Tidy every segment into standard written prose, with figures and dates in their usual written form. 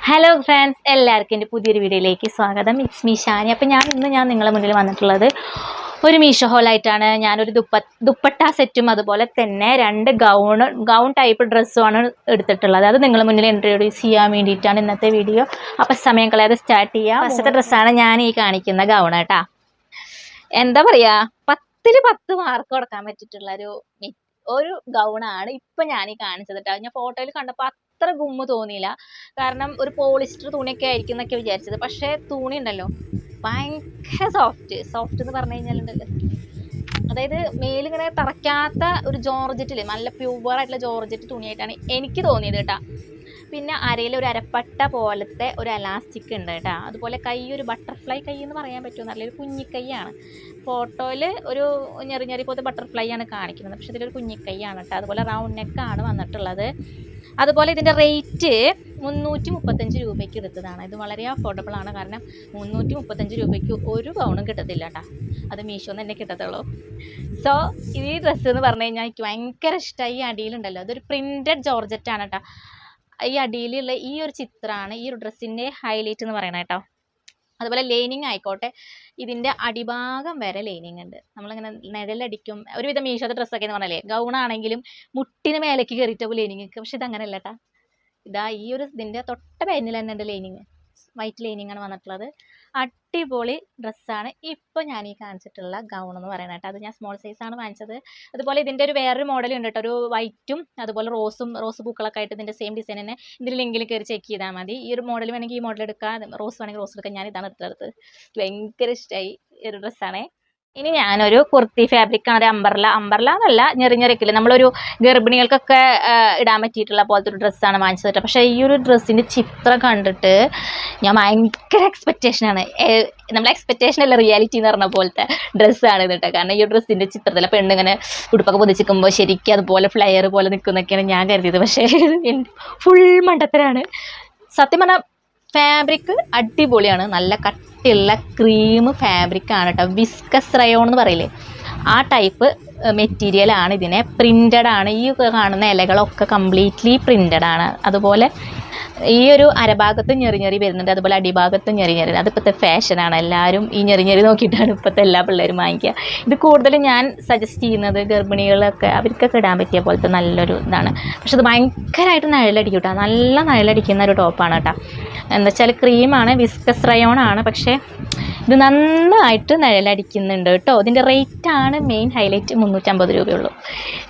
Hello friends, എല്ലാവർക്കും എൻ്റെ പുതിയൊരു വീഡിയോയിലേക്ക് സ്വാഗതം. It's me Shani. അപ്പോൾ ഞാൻ നിങ്ങളുടെ മുന്നിൽ വന്നിട്ടുള്ളത് ഒരു മീഷോ ഹോളായിട്ടാണ്. ഞാനൊരു ദുപ്പട്ട സെറ്റും അതുപോലെ തന്നെ 2 ഗൗൺ ടൈപ്പ് ഡ്രസ്സുമാണ് എടുത്തിട്ടുള്ളത്. അത് നിങ്ങളുടെ മുന്നിൽ ഇൻട്രൊഡ്യൂസ് ചെയ്യാൻ വേണ്ടിയിട്ടാണ് ഇന്നത്തെ വീഡിയോ. അപ്പോൾ സമയം കളയാതെ സ്റ്റാർട്ട് ചെയ്യാം. ഫസ്റ്റത്തെ ഡ്രസ്സാണ് ഞാൻ ഈ കാണിക്കുന്ന ഗൗൺ കേട്ടോ. എന്താ പറയുക, 10ൽ 10 മാർക്ക് കൊടുക്കാൻ പറ്റിയിട്ടുള്ള ഒരു ഗൗണാണ് ഇപ്പം ഞാൻ ഈ കാണിച്ചത് കേട്ടോ. ഞാൻ ഫോട്ടോയിൽ കണ്ടപ്പോൾ അത്ര ഗുമ്മ് തോന്നിയില്ല. കാരണം ഒരു പോളിസ്റ്റർ തുണിയൊക്കെ ആയിരിക്കും എന്നൊക്കെ വിചാരിച്ചത്. പക്ഷേ തുണി ഉണ്ടല്ലോ ഭയങ്കര സോഫ്റ്റ് എന്ന് പറഞ്ഞു കഴിഞ്ഞാലുണ്ടല്ലോ, അതായത് മേലിങ്ങനെ തറയ്ക്കാത്ത ഒരു ജോർജറ്റില് നല്ല പ്യുവറായിട്ടുള്ള ജോർജറ്റ് തുണിയായിട്ടാണ് എനിക്ക് തോന്നിയത് കേട്ടോ. പിന്നെ അരയിൽ ഒരു അരപ്പട്ട പോലത്തെ ഒരു എലാസ്റ്റിക് ഉണ്ട് കേട്ടോ. അതുപോലെ കൈ ഒരു ബട്ടർഫ്ലൈ കൈ എന്ന് പറയാൻ പറ്റുമോ ഒരു കുഞ്ഞിക്കൈയാണ്. ഫോട്ടോയിൽ ഒരു ഞെറി പോലത്തെ ബട്ടർഫ്ലൈ ആണ് കാണിക്കുന്നത്, പക്ഷെ ഇതിലൊരു കുഞ്ഞിക്കൈയാണ് കേട്ടോ. അതുപോലെ റൗണ്ട് നെക്കാണ് വന്നിട്ടുള്ളത്. അതുപോലെ ഇതിൻ്റെ റേറ്റ് 335 രൂപയ്ക്ക് എടുത്തതാണ്. ഇത് വളരെ അഫോർഡബിൾ ആണ്. കാരണം 335 രൂപയ്ക്ക് ഒരു ഗൗണും കിട്ടത്തില്ല കേട്ടോ. അത് മീഷോന്ന് തന്നെ കിട്ടത്തുള്ളൂ. സോ ഈ ഡ്രസ്സ് എന്ന് പറഞ്ഞു കഴിഞ്ഞാൽ എനിക്ക് ഭയങ്കര ഇഷ്ടമായി. ഈ അടിയിലുണ്ടല്ലോ അതൊരു പ്രിൻറ്റഡ് ജോർജറ്റാണ് കേട്ടോ. ഈ അടിയിലുള്ള ഈ ഒരു ചിത്രമാണ് ഈ ഒരു ഡ്രസ്സിൻ്റെ ഹൈലൈറ്റ് എന്ന് പറയുന്നത് കേട്ടോ. അതുപോലെ ലൈനിങ് ആയിക്കോട്ടെ, ഇതിൻ്റെ അടിഭാഗം വരെ ലൈനിങ് ഉണ്ട്. നമ്മളിങ്ങനെ നിഴലടിക്കും ഒരുവിധം മീഷോത്തെ ഡ്രസ്സൊക്കെ എന്ന് പറഞ്ഞാലേ ഗൗണാണെങ്കിലും മുട്ടിന് മേലേക്ക് കയറിയിട്ട് ലൈനിങ് ഒക്കെ. പക്ഷെ ഇതങ്ങനെയല്ല കേട്ടോ. ഇതാ ഈ ഒരു ഇതിൻ്റെ തൊട്ട പേനിൽ തന്നെ ഉണ്ട് ലൈനിങ്. വൈറ്റ് ലൈനിങ് ആണ് വന്നിട്ടുള്ളത്. അടിപൊളി ഡ്രസ്സാണ് ഇപ്പോൾ ഞാൻ ഈ കാണിച്ചിട്ടുള്ള ഗൗൺ എന്ന് പറയുന്നത് കേട്ടോ. അത് ഞാൻ സ്മോൾ സൈസാണ് വാങ്ങിച്ചത്. അതുപോലെ ഇതിൻ്റെ വേറൊരു മോഡൽ ഉണ്ട് കേട്ടോ. ഒരു വൈറ്റും അതുപോലെ റോസ് പൂക്കളൊക്കെ ആയിട്ട് ഇതിൻ്റെ സെയിം ഡിസൈൻ തന്നെ. ഇതിൽ ലിങ്കിൽ കയറി ചെക്ക് ചെയ്താൽ മതി. ഈ ഒരു മോഡൽ വേണമെങ്കിൽ ഈ മോഡൽ എടുക്കാം, റോസ് വേണമെങ്കിൽ റോസ് എടുക്കാം. ഞാൻ ഇതാണ് എടുത്തത്. ഭയങ്കര ഇഷ്ടമായി ഈ ഒരു ഡ്രസ്സാണേ. ഇനി ഞാനൊരു കുർത്തി ഫാബ്രിക്കാണ്. ഒരു അമ്പർല എന്നല്ല, ഞെറിക്കില്ല, നമ്മളൊരു ഗർഭിണികൾക്കൊക്കെ ഇടാൻ പറ്റിയിട്ടുള്ള പോലത്തെ ഒരു ഡ്രസ്സാണ് വാങ്ങിച്ചത് കേട്ടോ. പക്ഷേ ഈ ഒരു ഡ്രസ്സിൻ്റെ ചിത്രം കണ്ടിട്ട് ഞാൻ ഭയങ്കര എക്സ്പെക്റ്റേഷനാണ്. നമ്മളെ എക്സ്പെക്റ്റേഷൻ അല്ല, റിയാലിറ്റി എന്ന് പറഞ്ഞ പോലത്തെ ഡ്രസ്സാണ് ഇത് കേട്ടോ. കാരണം ഈ ഒരു ഡ്രസ്സിൻ്റെ ചിത്രത്തിൽ പെണ്ണിങ്ങനെ ഉടുപ്പൊക്കെ പൊതിച്ചിരിക്കുമ്പോൾ ശരിക്കും അതുപോലെ ഫ്ലയർ പോലെ നിൽക്കുന്നൊക്കെയാണ് ഞാൻ കരുതിയത്. പക്ഷേ ഫുൾ മണ്ടത്തരാണ് സത്യം പറഞ്ഞാൽ. ഫാബ്രിക് അടിപൊളിയാണ്, നല്ല കട്ടിയുള്ള ക്രീം ഫാബ്രിക്കാണ് കേട്ടോ. വിസ്കസ് റയോൺ എന്ന് പറയില്ലേ, ആ ടൈപ്പ് മെറ്റീരിയലാണ്. ഇതിനെ പ്രിൻ്റഡ് ആണ്. ഈ കാണുന്ന ഇലകളൊക്കെ കംപ്ലീറ്റ്ലി പ്രിൻ്റഡ് ആണ്. അതുപോലെ ഈ ഒരു അരഭാഗത്ത് ഞെറി വരുന്നുണ്ട്, അതുപോലെ അടിഭാഗത്ത് ഞെറി. അതിപ്പോഴത്തെ ഫാഷനാണ്. എല്ലാവരും ഈ ഞെറി നോക്കിയിട്ടാണ് ഇപ്പോഴത്തെ എല്ലാ പിള്ളേരും വാങ്ങിക്കുക. ഇത് കൂടുതലും ഞാൻ സജസ്റ്റ് ചെയ്യുന്നത് ഗർഭിണികളൊക്കെ അവർക്കൊക്കെ ഇടാൻ പറ്റിയ പോലത്തെ നല്ലൊരു ഇതാണ്. പക്ഷെ ഇത് ഭയങ്കരമായിട്ട് നിഴലടിക്കും കേട്ടോ. നല്ല നിഴലടിക്കുന്ന ഒരു ടോപ്പാണ് കേട്ടോ. എന്താ വെച്ചാൽ ക്രീമാണ്, വിസ്കസ് റയോൺ ആണ്. പക്ഷേ ഇത് നന്നായിട്ട് നിഴലടിക്കുന്നുണ്ട് കേട്ടോ. ഇതിൻ്റെ റേറ്റാണ് മെയിൻ ഹൈലൈറ്റ്. 350 രൂപയുള്ളൂ.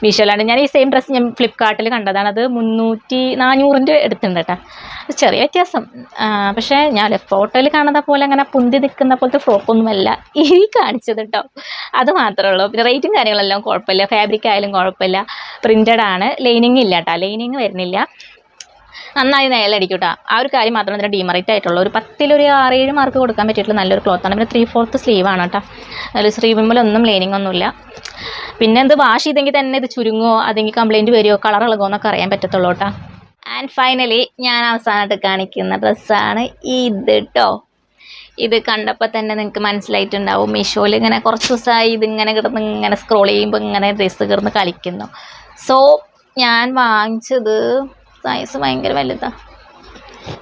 മീഷോയിലാണ് ഞാൻ ഈ സെയിം ഡ്രസ്സ് ഞാൻ ഫ്ലിപ്കാർട്ടിൽ കണ്ടതാണ്. അത് 400 എടുത്തിട്ടുണ്ട് കേട്ടോ. ചെറിയ വ്യത്യാസം. പക്ഷേ ഞാൻ ഫോട്ടോയിൽ കാണുന്ന പോലെ അങ്ങനെ പൊന്തി നിൽക്കുന്ന പോലത്തെ ഫ്രോക്കൊന്നുമല്ല ഈ കാണിച്ചത് കേട്ടോ. അത് മാത്രമേ ഉള്ളൂ. പിന്നെ റേറ്റും കാര്യങ്ങളെല്ലാം കുഴപ്പമില്ല. ഫാബ്രിക് ആയാലും കുഴപ്പമില്ല. പ്രിൻ്റഡ് ആണ്. ലൈനിങ് ഇല്ല കേട്ടോ. ലൈനിങ് വരുന്നില്ല. നന്നായി നിഴലടിക്കും കേട്ടോ. ആ ഒരു കാര്യം മാത്രമേ ഇതിന് ഡീമറേറ്റ് ആയിട്ടുള്ളൂ. ഒരു 10ൽ ഒരു 6-7 മാർക്ക് കൊടുക്കാൻ പറ്റിയിട്ടുള്ള നല്ലൊരു ക്ലോത്താണ്. പിന്നെ 3/4 സ്ലീവാണ് കേട്ടോ. അതിൽ സ്ലീവിമ്മലൊന്നും ലൈനിങ് ഒന്നുമില്ല. പിന്നെ എന്ത് വാഷ് ചെയ്തെങ്കിൽ തന്നെ ഇത് ചുരുങ്ങോ, അതെങ്കിൽ കംപ്ലൈൻറ്റ് വരുമോ, കളർ ഇളകുമോ എന്നൊക്കെ അറിയാൻ പറ്റത്തുള്ളൂ കേട്ടോ. ആൻഡ് ഫൈനലി ഞാൻ അവസാനമായിട്ട് കാണിക്കുന്ന ഡ്രസ്സാണ് ഇത് കേട്ടോ. ഇത് കണ്ടപ്പോൾ തന്നെ നിങ്ങൾക്ക് മനസ്സിലായിട്ടുണ്ടാവും. മീഷോയിൽ ഇങ്ങനെ കുറച്ച് ദിവസമായി ഇതിങ്ങനെ കിടന്ന് ഇങ്ങനെ സ്ക്രോൾ ചെയ്യുമ്പോൾ ഇങ്ങനെ ഡ്രസ്സ് കിടന്ന് കളിക്കുന്നു. സോ ഞാൻ വാങ്ങിച്ചത് സൈസ് ഭയങ്കര വലുതാണ്.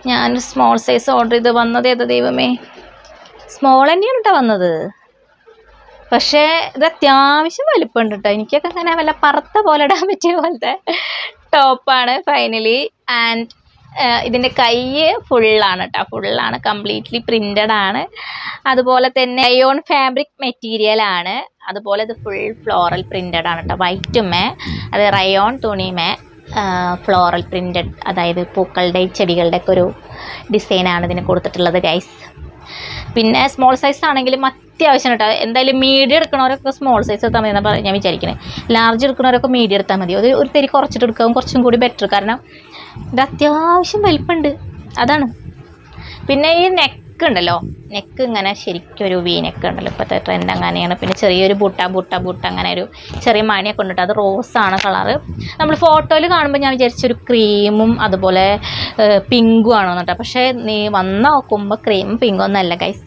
ഞാൻ സ്മോൾ സൈസ് ഓർഡർ ചെയ്ത് വന്നത് ഏതാ ദൈവമേ, സ്മോൾ തന്നെയാണ് കേട്ടോ വന്നത്. പക്ഷേ ഇത് അത്യാവശ്യം വലിപ്പമുണ്ട് കേട്ടോ. എനിക്കൊക്കെ അങ്ങനെ വല്ല പറത്ത പോലെ ഇടാൻ പറ്റിയ പോലത്തെ ടോപ്പാണ് ഫൈനലി. ആൻഡ് ഇതിൻ്റെ കൈ ഫുള്ളാണ് കേട്ടോ. ഫുള്ളാണ്, കംപ്ലീറ്റ്ലി പ്രിൻ്റഡ് ആണ്. അതുപോലെ തന്നെ റയോൺ ഫാബ്രിക് മെറ്റീരിയലാണ്. അതുപോലെ ഇത് ഫുൾ ഫ്ലോറൽ പ്രിൻ്റഡ് ആണ് കേട്ടോ. വൈറ്റുമേ അത് റയോൺ തുണിമേ ഫ്ലോറൽ പ്രിൻ്റഡ്, അതായത് പൂക്കളുടെ ചെടികളുടെ ഒക്കെ ഒരു ഡിസൈനാണ് ഇതിന് കൊടുത്തിട്ടുള്ളത് ഗൈസ്. പിന്നെ സ്മോൾ സൈസ് ആണെങ്കിലും അത്യാവശ്യം കേട്ടോ. എന്തായാലും മീഡിയം എടുക്കണവരൊക്കെ സ്മോൾ സൈസ് എടുത്താൽ മതി എന്നാണ് ഞാൻ വിചാരിക്കുന്നത്. ലാർജ് എടുക്കണവരൊക്കെ മീഡിയം എടുത്താൽ മതി. ഒരു തരി കുറച്ചിട്ട് എടുക്കാവും കുറച്ചും കൂടി ബെറ്റർ. കാരണം ഇത് അത്യാവശ്യം വലിപ്പമുണ്ട്, അതാണ്. പിന്നെ ഈ നെക്ക് ഉണ്ടല്ലോ, നെക്ക് ഇങ്ങനെ ശരിക്കും ഒരു വി നെക്ക് ഉണ്ടല്ലോ, ഇപ്പോഴത്തെ ട്രെൻഡ് അങ്ങനെയാണ്. പിന്നെ ചെറിയൊരു ബുട്ട അങ്ങനെ ഒരു ചെറിയ മണിയൊക്കെ ഉണ്ട്. അത് റോസാണ് കളറ്. നമ്മൾ ഫോട്ടോയിൽ കാണുമ്പോൾ ഞാൻ വിചാരിച്ചൊരു ക്രീമും അതുപോലെ പിങ്കും ആണോ കേട്ടോ. പക്ഷേ നീ വന്ന് നോക്കുമ്പോൾ ക്രീമും പിങ്കും ഒന്നല്ല ഗൈസ്.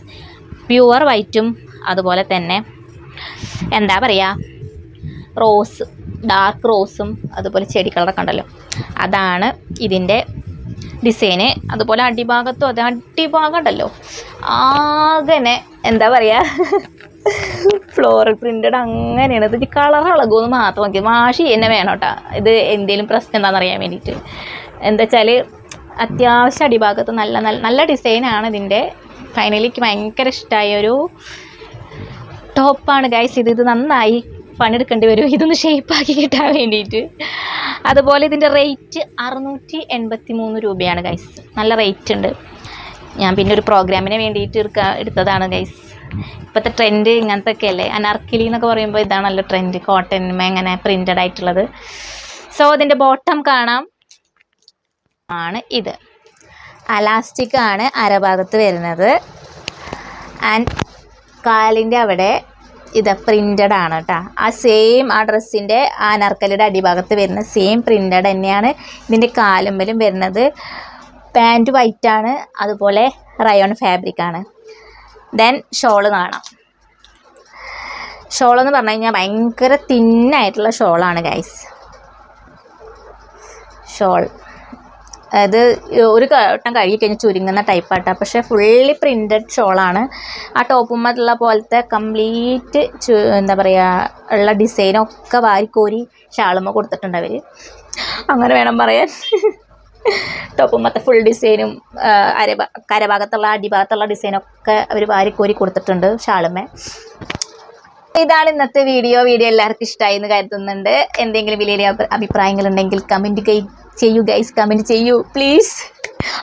പ്യുവർ വൈറ്റും അതുപോലെ തന്നെ എന്താ പറയുക, ഡാർക്ക് റോസും അതുപോലെ ചെടി കളറൊക്കെ ഉണ്ടല്ലോ, അതാണ് ഇതിൻ്റെ ഡിസൈന്. അതുപോലെ അടിഭാഗത്തും അതെ, അടിഭാഗം ഉണ്ടല്ലോ ആകെ എന്താ പറയുക ഫ്ലോറൽ പ്രിൻറ്റഡ് അങ്ങനെയാണ്. ഇത് കളർ ഇളകുമെന്ന് മാത്രം നോക്കി വാഷ് തന്നെ വേണം കേട്ടോ. ഇത് എന്തെങ്കിലും പ്രശ്നം എന്താണെന്ന് അറിയാൻ വേണ്ടിയിട്ട്. എന്താ വെച്ചാൽ അത്യാവശ്യം അടിഭാഗത്ത് നല്ല നല്ല നല്ല ഡിസൈനാണ് ഇതിൻ്റെ. ഫൈനലി എനിക്ക് ഭയങ്കര ഇഷ്ടമായ ഒരു ടോപ്പാണ് ഗൈസ്. ഇത് നന്നായി പണിയെടുക്കേണ്ടി വരും ഇതൊന്ന് ഷേപ്പാക്കി കിട്ടാൻ വേണ്ടിയിട്ട്. അതുപോലെ ഇതിൻ്റെ റേറ്റ് 683 രൂപയാണ് ഗൈസ്. നല്ല റേറ്റ് ഉണ്ട്. ഞാൻ പിന്നെ ഒരു പ്രോഗ്രാമിന് വേണ്ടിയിട്ട് എടുത്തതാണ് ഗൈസ്. ഇപ്പോഴത്തെ ട്രെൻഡ് ഇങ്ങനത്തെ ഒക്കെ അല്ലേ, അനാർക്കലി എന്നൊക്കെ പറയുമ്പോൾ ഇതാണല്ലോ ട്രെൻഡ്, കോട്ടൺ ഇങ്ങനെ പ്രിൻറ്റഡ് ആയിട്ടുള്ളത്. സോ ഇതിൻ്റെ ബോട്ടം കാണാം ആണ് ഇത്. അലാസ്റ്റിക് ആണ് അരഭാഗത്ത് വരുന്നത്. ആൻഡ് കാലിൻ്റെ അവിടെ ഇത് പ്രിൻറ്റഡ് ആണ് കേട്ടോ. ആ സെയിം ആ ഡ്രസ്സിൻ്റെ അനാർക്കലിയുടെ അടിഭാഗത്ത് വരുന്ന സെയിം പ്രിൻറ്റഡ് തന്നെയാണ് ഇതിൻ്റെ കാലുമ്പലും വരുന്നത്. പാൻറ്റ് വൈറ്റാണ്, അതുപോലെ റയോൺ ഫാബ്രിക്കാണ്. ദെൻ ഷോള് കാണാം. ഷോളെന്ന് പറഞ്ഞു കഴിഞ്ഞാൽ ഭയങ്കര തിന്നായിട്ടുള്ള ഷോളാണ് ഗൈസ്. ഷോൾ അത് ഒരു വട്ടം കഴുകി കഴിഞ്ഞ് ചുരുങ്ങുന്ന ടൈപ്പായിട്ടാണ്, പക്ഷേ ഫുള്ളി പ്രിൻറ്റഡ് ഷോളാണ്. ആ ടോപ്പുമ്മറ്റുള്ള പോലത്തെ കംപ്ലീറ്റ് എന്താ പറയുക ഉള്ള ഡിസൈനൊക്കെ വാരിക്കോരി ഷാളുമ്മ കൊടുത്തിട്ടുണ്ട് അവർ, അങ്ങനെ വേണം പറയാൻ. ടോപ്പുമ്മത്തെ ഫുൾ ഡിസൈനും കരഭാഗത്തുള്ള അടിഭാഗത്തുള്ള ഡിസൈനൊക്കെ അവർ വാരിക്കോരി കൊടുത്തിട്ടുണ്ട് ഷാളുമ്മ. ഇതാണ് ഇന്നത്തെ വീഡിയോ. എല്ലാവർക്കും ഇഷ്ടമായി എന്ന് കരുതുന്നുണ്ട്. എന്തെങ്കിലും വലിയ അഭിപ്രായങ്ങളുണ്ടെങ്കിൽ കമൻറ്റ് ചെയ്യൂ ഗൈസ്, കമൻറ്റ് ചെയ്യൂ പ്ലീസ്.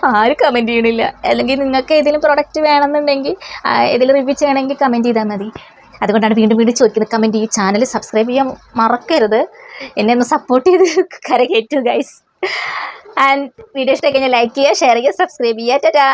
ആരും കമൻറ്റ് ചെയ്യണില്ല. അല്ലെങ്കിൽ നിങ്ങൾക്ക് ഏതെങ്കിലും പ്രൊഡക്റ്റ് വേണമെന്നുണ്ടെങ്കിൽ ഏതെങ്കിലും റിവ്യൂ ചെയ്യണമെങ്കിൽ കമൻറ്റ് ചെയ്താൽ മതി. അതുകൊണ്ടാണ് വീണ്ടും ചോദിക്കുന്നത്. കമൻറ്റ് ചെയ്യൂ, ചാനൽ സബ്സ്ക്രൈബ് ചെയ്യാൻ മറക്കരുത്. എന്നെ ഒന്ന് സപ്പോർട്ട് ചെയ്ത് കരകയറ്റൂ ഗൈസ്. ആൻഡ് വീഡിയോ ഇഷ്ടമായി കഴിഞ്ഞാൽ ലൈക്ക് ചെയ്യുക, ഷെയർ ചെയ്യുക, സബ്സ്ക്രൈബ് ചെയ്യുക. ടാറ്റാ.